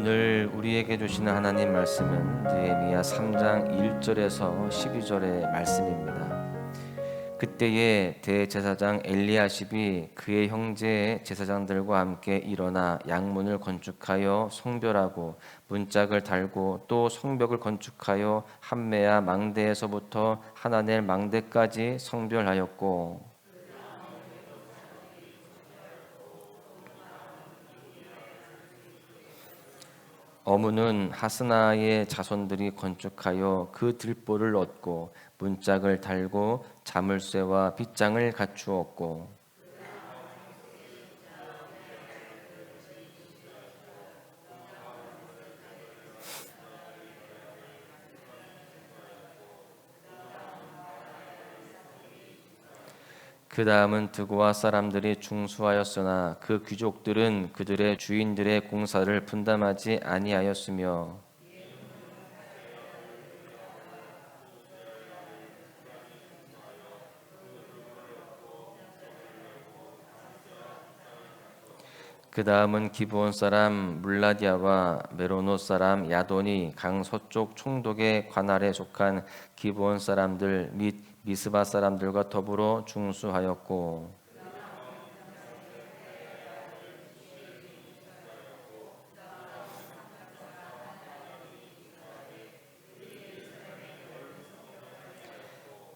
오늘 우리에게 주시는 하나님 말씀은 느헤미야 3장 1절에서 12절의 말씀입니다. 그때에 대제사장 엘리야십이 그의 형제 제사장들과 함께 일어나 양문을 건축하여 성별하고 문짝을 달고 또 성벽을 건축하여 함메야 망대에서부터 하나넬 망대까지 성별하였고, 어문은 하스나의 자손들이 건축하여 그 들보를 얻고 문짝을 달고 자물쇠와 빗장을 갖추었고, 그 다음은 드고아 사람들이 중수하였으나 그 귀족들은 그들의 주인들의 공사를 분담하지 아니하였으며, 그 다음은 기브온 사람 물라디아와 메로노 사람 야돈이 강 서쪽 총독의 관할에 속한 기브온 사람들 및 미스바 사람들과 더불어 중수하였고,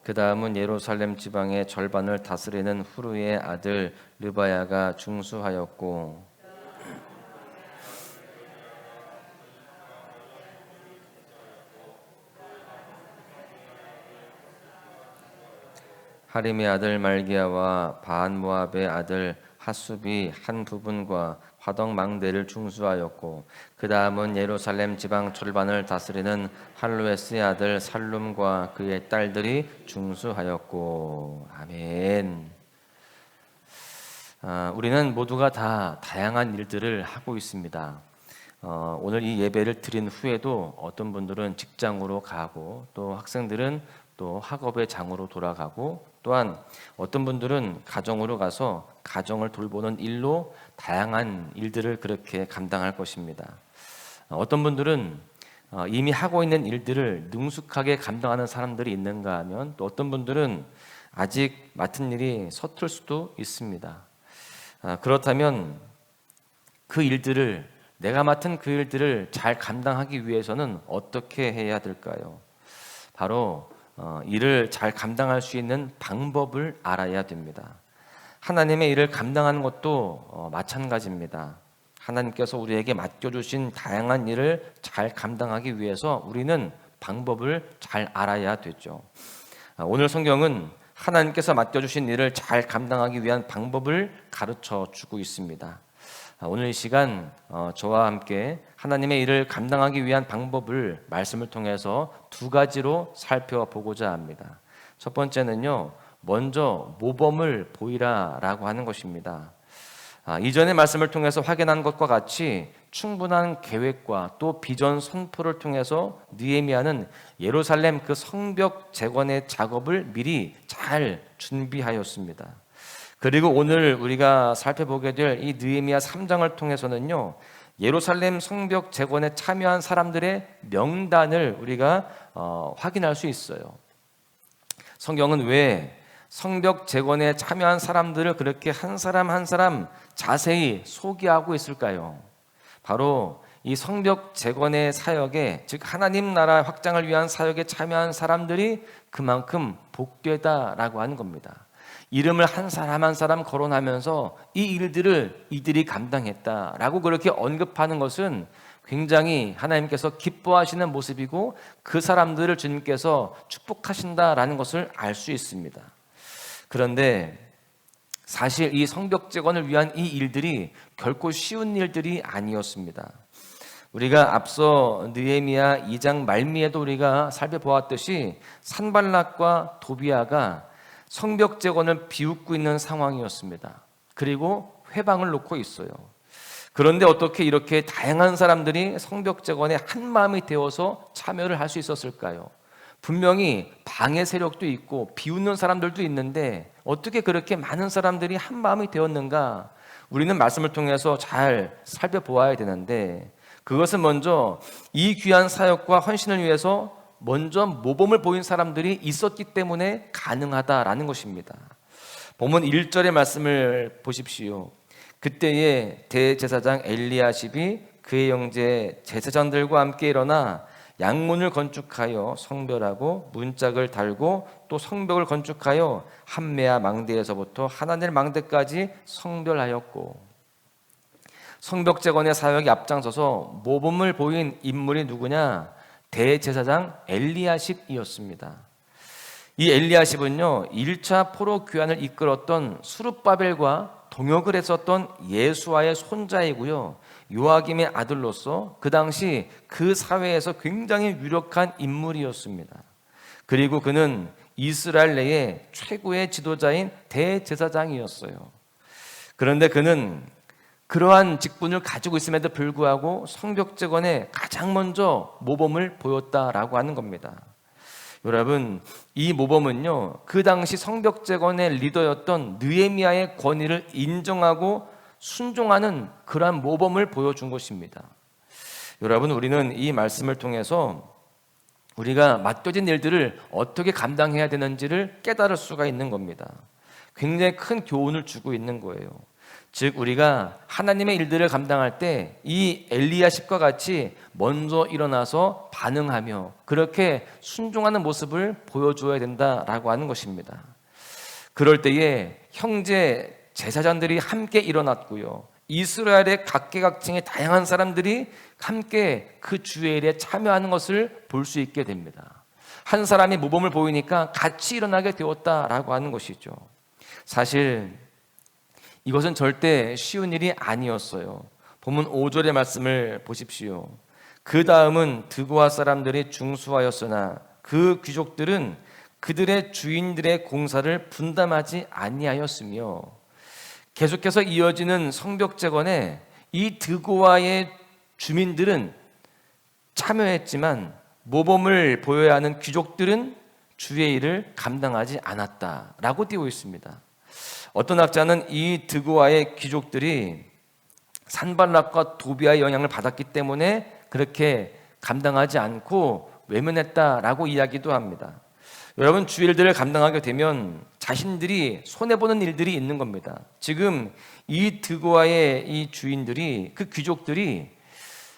그 다음은 예루살렘 지방의 절반을 다스리는 후르의 아들 르바야가 중수하였고, 하림의 아들 말기야와 바한 모압의 아들 하숲이 한 부분과 화덕 망대를 중수하였고, 그 다음은 예루살렘 지방 절반을 다스리는 할로에스의 아들 살룸과 그의 딸들이 중수하였고. 아멘. 우리는 모두가 다 다양한 일들을 하고 있습니다. 오늘 이 예배를 드린 후에도 어떤 분들은 직장으로 가고, 또 학생들은 또 학업의 장으로 돌아가고, 또한 어떤 분들은 가정으로 가서 가정을 돌보는 일로 다양한 일들을 그렇게 감당할 것입니다. 어떤 분들은 이미 하고 있는 일들을 능숙하게 감당하는 사람들이 있는가 하면, 또 어떤 분들은 아직 맡은 일이 서툴 수도 있습니다. 그렇다면 내가 맡은 그 일들을 잘 감당하기 위해서는 어떻게 해야 될까요? 바로 일을 잘 감당할 수 있는 방법을 알아야 됩니다. 하나님의 일을 감당하는 것도 마찬가지입니다. 하나님께서 우리에게 맡겨주신 다양한 일을 잘 감당하기 위해서 우리는 방법을 잘 알아야 되죠. 오늘 성경은 하나님께서 맡겨주신 일을 잘 감당하기 위한 방법을 가르쳐 주고 있습니다. 오늘 이 시간 저와 함께 하나님의 일을 감당하기 위한 방법을 말씀을 통해서 두 가지로 살펴보고자 합니다. 첫 번째는요, 먼저 모범을 보이라라고 하는 것입니다. 이전의 말씀을 통해서 확인한 것과 같이 충분한 계획과 또 비전 선포를 통해서 느헤미야는 예루살렘 그 성벽 재건의 작업을 미리 잘 준비하였습니다. 그리고 오늘 우리가 살펴보게 될 이 느헤미야 3장을 통해서는요, 예루살렘 성벽 재건에 참여한 사람들의 명단을 우리가 확인할 수 있어요. 성경은 왜 성벽 재건에 참여한 사람들을 그렇게 한 사람 한 사람 자세히 소개하고 있을까요? 바로 이 성벽 재건의 사역에, 즉 하나님 나라 확장을 위한 사역에 참여한 사람들이 그만큼 복되다라고 하는 겁니다. 이름을 한 사람 한 사람 거론하면서 이 일들을 이들이 감당했다라고 그렇게 언급하는 것은 굉장히 하나님께서 기뻐하시는 모습이고, 그 사람들을 주님께서 축복하신다라는 것을 알 수 있습니다. 그런데 사실 이 성벽 재건을 위한 이 일들이 결코 쉬운 일들이 아니었습니다. 우리가 앞서 느헤미야 2장 말미에도 우리가 살펴보았듯이 산발락과 도비아가 성벽 재건을 비웃고 있는 상황이었습니다. 그리고 회방을 놓고 있어요. 그런데 어떻게 이렇게 다양한 사람들이 성벽 재건에 한 마음이 되어서 참여를 할 수 있었을까요? 분명히 방해 세력도 있고 비웃는 사람들도 있는데 어떻게 그렇게 많은 사람들이 한 마음이 되었는가? 우리는 말씀을 통해서 잘 살펴보아야 되는데, 그것은 먼저 이 귀한 사역과 헌신을 위해서 먼저 모범을 보인 사람들이 있었기 때문에 가능하다라는 것입니다. 본문 1절의 말씀을 보십시오. 그때에 대제사장 엘리야십이 그의 형제 제사장들과 함께 일어나 양문을 건축하여 성별하고 문짝을 달고 또 성벽을 건축하여 함메아 망대에서부터 하나넬 망대까지 성별하였고, 성벽 재건의 사역에 앞장서서 모범을 보인 인물이 누구냐? 대제사장 엘리야십이었습니다. 이 엘리야십은요, 1차 포로 귀환을 이끌었던 수룹바벨과 동역을 했었던 예수아의 손자이고요, 요아김의 아들로서 그 당시 그 사회에서 굉장히 유력한 인물이었습니다. 그리고 그는 이스라엘 내의 최고의 지도자인 대제사장이었어요. 그런데 그는 그러한 직분을 가지고 있음에도 불구하고 성벽 재건에 가장 먼저 모범을 보였다라고 하는 겁니다. 여러분, 이 모범은요, 그 당시 성벽 재건의 리더였던 느헤미야의 권위를 인정하고 순종하는 그러한 모범을 보여준 것입니다. 여러분, 우리는 이 말씀을 통해서 우리가 맡겨진 일들을 어떻게 감당해야 되는지를 깨달을 수가 있는 겁니다. 굉장히 큰 교훈을 주고 있는 거예요. 즉, 우리가 하나님의 일들을 감당할 때 이 엘리야십과 같이 먼저 일어나서 반응하며 그렇게 순종하는 모습을 보여줘야 된다라고 하는 것입니다. 그럴 때에 형제 제사장들이 함께 일어났고요, 이스라엘의 각계각층의 다양한 사람들이 함께 그 주의 일에 참여하는 것을 볼 수 있게 됩니다. 한 사람이 모범을 보이니까 같이 일어나게 되었다라고 하는 것이죠. 사실 이것은 절대 쉬운 일이 아니었어요. 본문 5절의 말씀을 보십시오. 그 다음은 드고아 사람들이 중수하였으나 그 귀족들은 그들의 주인들의 공사를 분담하지 아니하였으며, 계속해서 이어지는 성벽 재건에 이 드고아의 주민들은 참여했지만 모범을 보여야 하는 귀족들은 주의 일을 감당하지 않았다라고 띄고 있습니다. 어떤 학자는 이 드고아의 귀족들이 산발락과 도비아의 영향을 받았기 때문에 그렇게 감당하지 않고 외면했다라고 이야기도 합니다. 여러분, 주의 일들을 감당하게 되면 자신들이 손해보는 일들이 있는 겁니다. 지금 이 드고아의 이 주인들이, 그 귀족들이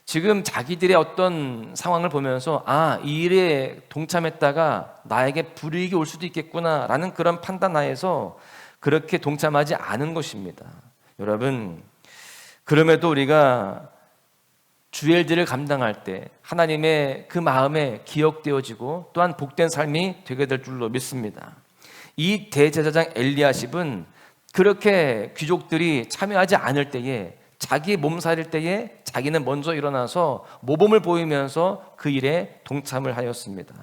지금 자기들의 어떤 상황을 보면서 이 일에 동참했다가 나에게 불이익이 올 수도 있겠구나라는 그런 판단하에서 그렇게 동참하지 않은 것입니다. 여러분, 그럼에도 우리가 주의 일들을 감당할 때 하나님의 그 마음에 기억되어지고 또한 복된 삶이 되게 될 줄로 믿습니다. 이 대제사장 엘리야십은 그렇게 귀족들이 참여하지 않을 때에, 자기 몸살일 때에 자기는 먼저 일어나서 모범을 보이면서 그 일에 동참을 하였습니다.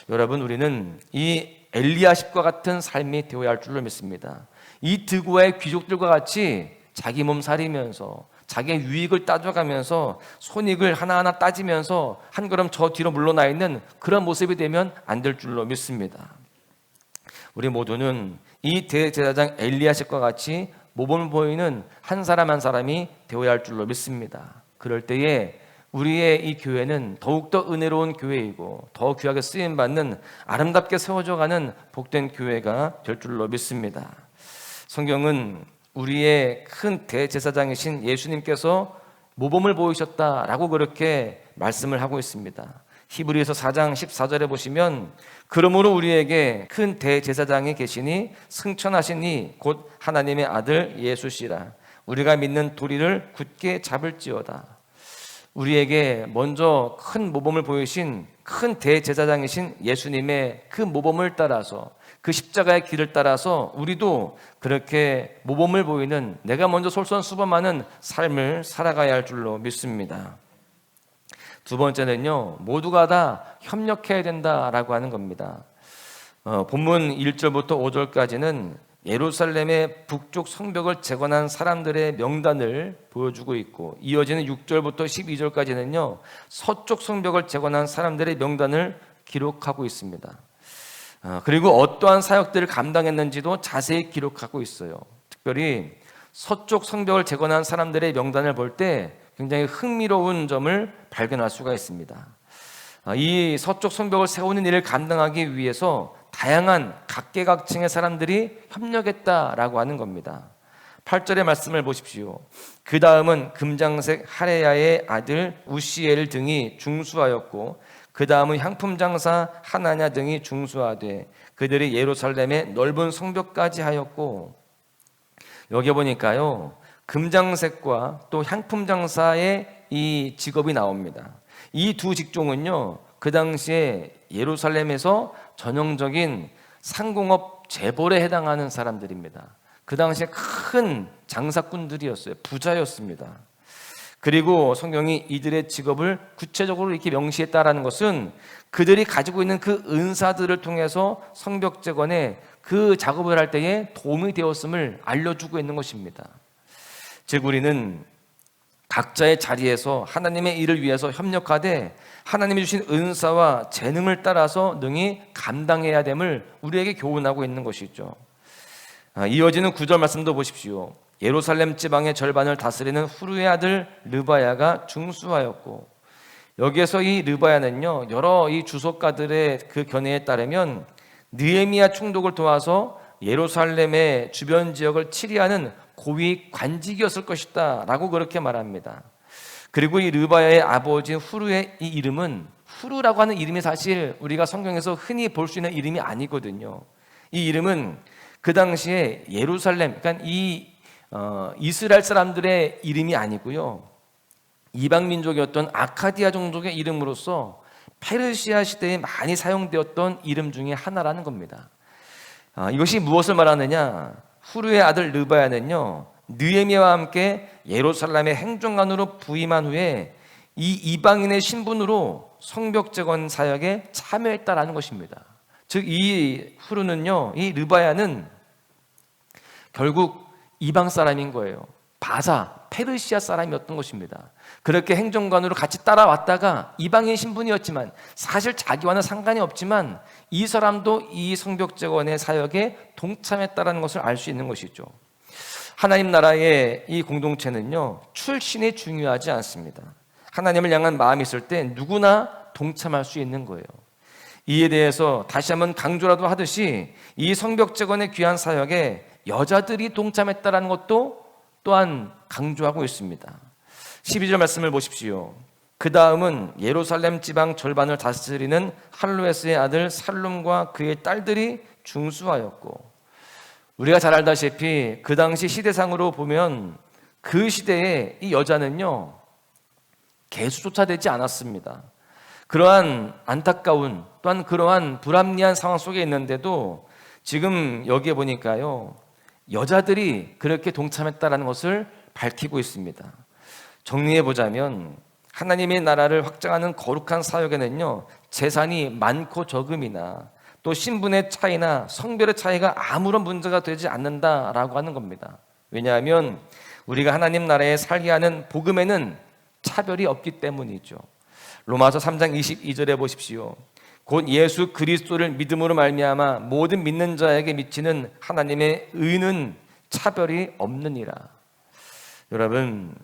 여러분, 우리는 이 엘리야십과 같은 삶이 되어야 할 줄로 믿습니다. 이 드고아의 귀족들과 같이 자기 몸살이면서 자기의 유익을 따져가면서 손익을 하나하나 따지면서 한 걸음 저 뒤로 물러나 있는 그런 모습이 되면 안 될 줄로 믿습니다. 우리 모두는 이 대제사장 엘리야십과 같이 모범을 보이는 한 사람 한 사람이 되어야 할 줄로 믿습니다. 그럴 때에 우리의 이 교회는 더욱더 은혜로운 교회이고 더 귀하게 쓰임받는 아름답게 세워져 가는 복된 교회가 될 줄로 믿습니다. 성경은 우리의 큰 대제사장이신 예수님께서 모범을 보이셨다라고 그렇게 말씀을 하고 있습니다. 히브리서 4장 14절에 보시면, 그러므로 우리에게 큰 대제사장이 계시니 승천하시니 곧 하나님의 아들 예수시라. 우리가 믿는 도리를 굳게 잡을지어다. 우리에게 먼저 큰 모범을 보이신 큰 대제사장이신 예수님의 그 모범을 따라서, 그 십자가의 길을 따라서 우리도 그렇게 모범을 보이는, 내가 먼저 솔선수범하는 삶을 살아가야 할 줄로 믿습니다. 두 번째는요, 모두가 다 협력해야 된다라고 하는 겁니다. 본문 1절부터 5절까지는 예루살렘의 북쪽 성벽을 재건한 사람들의 명단을 보여주고 있고, 이어지는 6절부터 12절까지는요, 서쪽 성벽을 재건한 사람들의 명단을 기록하고 있습니다. 그리고 어떠한 사역들을 감당했는지도 자세히 기록하고 있어요. 특별히 서쪽 성벽을 재건한 사람들의 명단을 볼 때 굉장히 흥미로운 점을 발견할 수가 있습니다. 이 서쪽 성벽을 세우는 일을 감당하기 위해서 다양한 각계각층의 사람들이 협력했다라고 하는 겁니다. 8절의 말씀을 보십시오. 그 다음은 금장색 하레야의 아들 우시엘 등이 중수하였고 그 다음은 향품장사 하나냐 등이 중수하되 그들이 예루살렘의 넓은 성벽까지 하였고, 여기 보니까요 금장색과 또 향품장사의 이 직업이 나옵니다. 이 두 직종은요 그 당시에 예루살렘에서 전형적인 상공업 재벌에 해당하는 사람들입니다. 그 당시에 큰 장사꾼들이었어요. 부자였습니다. 그리고 성경이 이들의 직업을 구체적으로 이렇게 명시했다라는 것은 그들이 가지고 있는 그 은사들을 통해서 성벽 재건에 그 작업을 할 때에 도움이 되었음을 알려주고 있는 것입니다. 즉 우리는 각자의 자리에서 하나님의 일을 위해서 협력하되 하나님이 주신 은사와 재능을 따라서 능히 감당해야 됨을 우리에게 교훈하고 있는 것이죠. 이어지는 9절 말씀도 보십시오. 예루살렘 지방의 절반을 다스리는 후루의 아들 르바야가 중수하였고, 여기에서 이 르바야는요 여러 이 주석가들의 그 견해에 따르면 느헤미야 총독을 도와서 예루살렘의 주변 지역을 치리하는 고위 관직이었을 것이다 라고 그렇게 말합니다. 그리고 이 르바야의 아버지 후루의 이 이름은, 후루라고 하는 이름이 사실 우리가 성경에서 흔히 볼 수 있는 이름이 아니거든요. 이 이름은 그 당시에 예루살렘, 그러니까 이스라엘 사람들의 이름이 아니고요 이방 민족이었던 아카디아 종족의 이름으로서 페르시아 시대에 많이 사용되었던 이름 중에 하나라는 겁니다. 이것이 무엇을 말하느냐? 후루의 아들 르바야는요 느헤미야와 함께 예루살렘의 행정관으로 부임한 후에 이 이방인의 신분으로 성벽 재건 사역에 참여했다라는 것입니다. 즉 이 후루는요, 이 르바야는 결국 이방 사람인 거예요. 바사, 페르시아 사람이었던 것입니다. 그렇게 행정관으로 같이 따라왔다가 이방인 신분이었지만 사실 자기와는 상관이 없지만 이 사람도 이 성벽 재건의 사역에 동참했다는 것을 알 수 있는 것이죠. 하나님 나라의 이 공동체는요 출신이 중요하지 않습니다. 하나님을 향한 마음이 있을 때 누구나 동참할 수 있는 거예요. 이에 대해서 다시 한번 강조라도 하듯이 이 성벽 재건의 귀한 사역에 여자들이 동참했다는 것도 또한 강조하고 있습니다. 12절 말씀을 보십시오. 그 다음은 예루살렘 지방 절반을 다스리는 할로에스의 아들 살룸과 그의 딸들이 중수하였고, 우리가 잘 알다시피 그 당시 시대상으로 보면 그 시대에 이 여자는요 계수조차 되지 않았습니다. 그러한 안타까운 또한 그러한 불합리한 상황 속에 있는데도 지금 여기에 보니까요 여자들이 그렇게 동참했다는 것을 밝히고 있습니다. 정리해 보자면 하나님의 나라를 확장하는 거룩한 사역에는요 재산이 많고 적음이나 또 신분의 차이나 성별의 차이가 아무런 문제가 되지 않는다라고 하는 겁니다. 왜냐하면 우리가 하나님 나라에 살게 하는 복음에는 차별이 없기 때문이죠. 로마서 3장 22절에 보십시오. 곧 예수 그리스도를 믿음으로 말미암아 모든 믿는 자에게 미치는 하나님의 의는 차별이 없느니라. 여러분,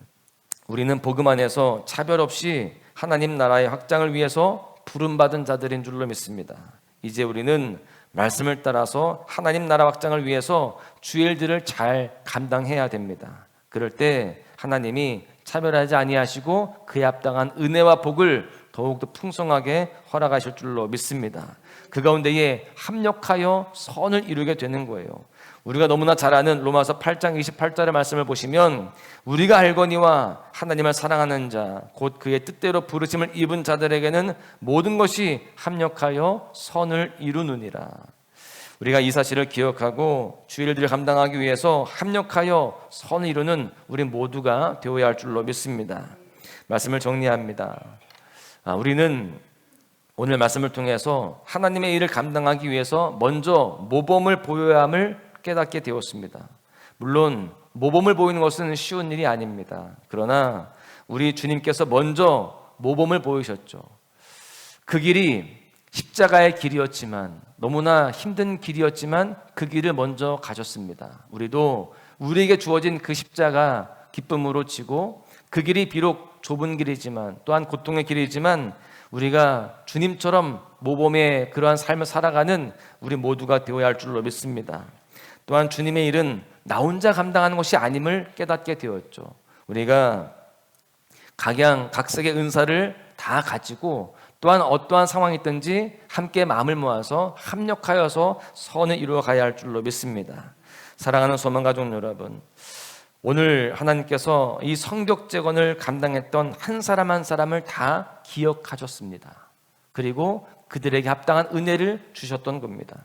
우리는 복음 안에서 차별 없이 하나님 나라의 확장을 위해서 부름받은 자들인 줄로 믿습니다. 이제 우리는 말씀을 따라서 하나님 나라 확장을 위해서 주의 일들을 잘 감당해야 됩니다. 그럴 때 하나님이 차별하지 아니하시고 그에 합당한 은혜와 복을 더욱더 풍성하게 허락하실 줄로 믿습니다. 그 가운데에 합력하여 선을 이루게 되는 거예요. 우리가 너무나 잘 아는 로마서 8장 28절의 말씀을 보시면 우리가 알거니와 하나님을 사랑하는 자 곧 그의 뜻대로 부르심을 입은 자들에게는 모든 것이 합력하여 선을 이루느니라. 우리가 이 사실을 기억하고 주의 일들을 감당하기 위해서 합력하여 선을 이루는 우리 모두가 되어야 할 줄로 믿습니다. 말씀을 정리합니다. 우리는 오늘 말씀을 통해서 하나님의 일을 감당하기 위해서 먼저 모범을 보여야 함을 깨닫게 되었습니다. 물론 모범을 보이는 것은 쉬운 일이 아닙니다. 그러나 우리 주님께서 먼저 모범을 보이셨죠. 그 길이 십자가의 길이었지만, 너무나 힘든 길이었지만 그 길을 먼저 가셨습니다. 우리도 우리에게 주어진 그 십자가 기쁨으로 지고 그 길이 비록 좁은 길이지만 또한 고통의 길이지만 우리가 주님처럼 모범의 그러한 삶을 살아가는 우리 모두가 되어야 할 줄로 믿습니다. 또한 주님의 일은 나 혼자 감당하는 것이 아님을 깨닫게 되었죠. 우리가 각색의 은사를 다 가지고 또한 어떠한 상황이 있든지 함께 마음을 모아서 합력하여서 선을 이루어 가야 할 줄로 믿습니다. 사랑하는 소망가족 여러분, 오늘 하나님께서 이 성벽재건을 감당했던 한 사람 한 사람을 다 기억하셨습니다. 그리고 그들에게 합당한 은혜를 주셨던 겁니다.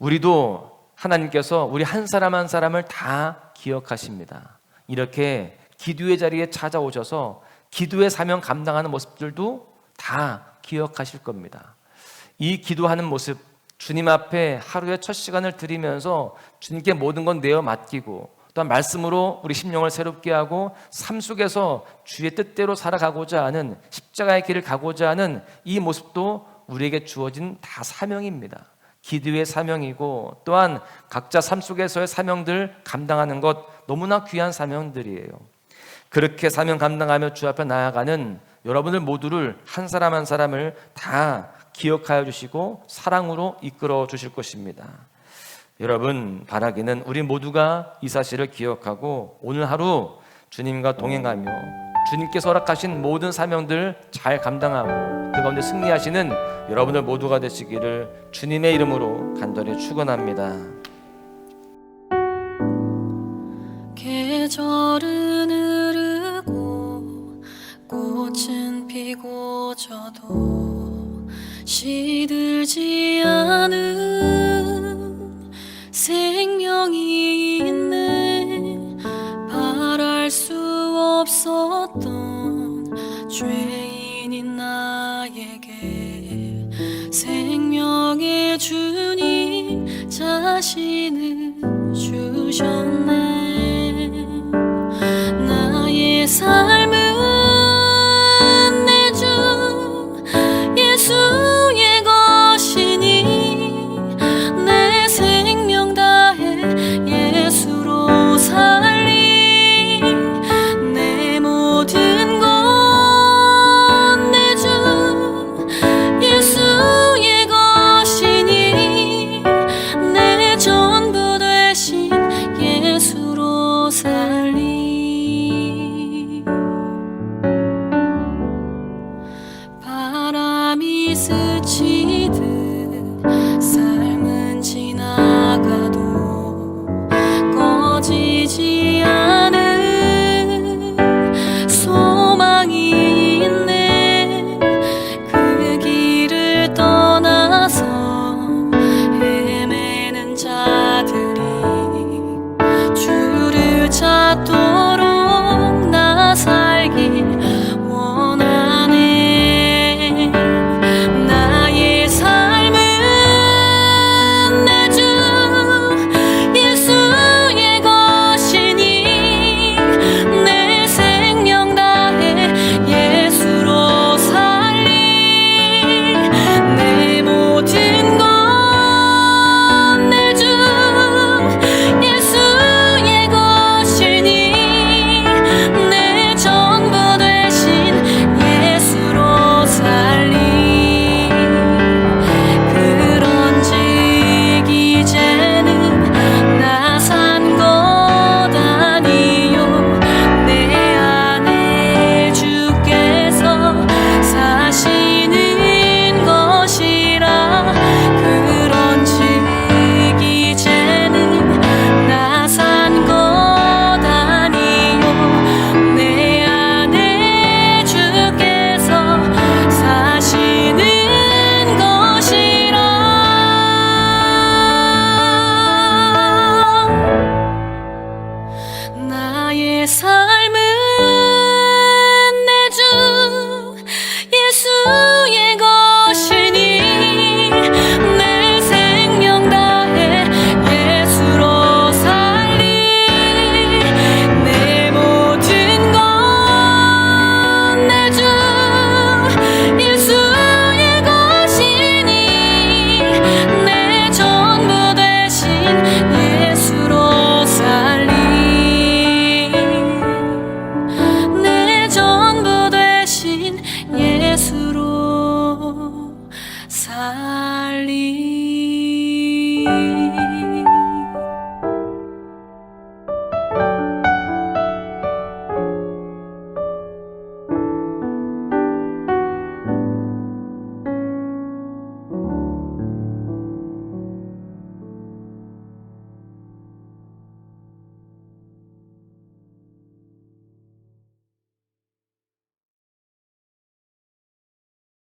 우리도 하나님께서 우리 한 사람 한 사람을 다 기억하십니다. 이렇게 기도의 자리에 찾아오셔서 기도의 사명 감당하는 모습들도 다 기억하실 겁니다. 이 기도하는 모습, 주님 앞에 하루의 첫 시간을 드리면서 주님께 모든 건 내어 맡기고 또한 말씀으로 우리 심령을 새롭게 하고 삶 속에서 주의 뜻대로 살아가고자 하는 십자가의 길을 가고자 하는 이 모습도 우리에게 주어진 다 사명입니다. 기도의 사명이고 또한 각자 삶 속에서의 사명들 감당하는 것 너무나 귀한 사명들이에요. 그렇게 사명 감당하며 주 앞에 나아가는 여러분들 모두를 한 사람 한 사람을 다 기억하여 주시고 사랑으로 이끌어 주실 것입니다. 여러분, 바라기는 우리 모두가 이 사실을 기억하고 오늘 하루 주님과 동행하며 주님께서 허락하신 모든 사명들 잘 감당하고 그 가운데 승리하시는 여러분들 모두가 되시기를 주님의 이름으로 간절히 축원합니다. 계절은 흐르고 꽃은 피고 져도 시들지 않은 생명이 있네. 바랄 수 없었던 죄인인 나에게 생명의 주님 자신을 주셨네. 나의 삶은 내 주 예수의 것이니 내 생명 다해 예수로 살리. 내 모든 것 내 주 예수의 것이니 내 전부 되신 예수로 살리. 바람이 스치듯 삶은 지나가도 꺼지지 않은 소망이 있네. 그 길을 떠나서 헤매는 자들이 주를 찾도록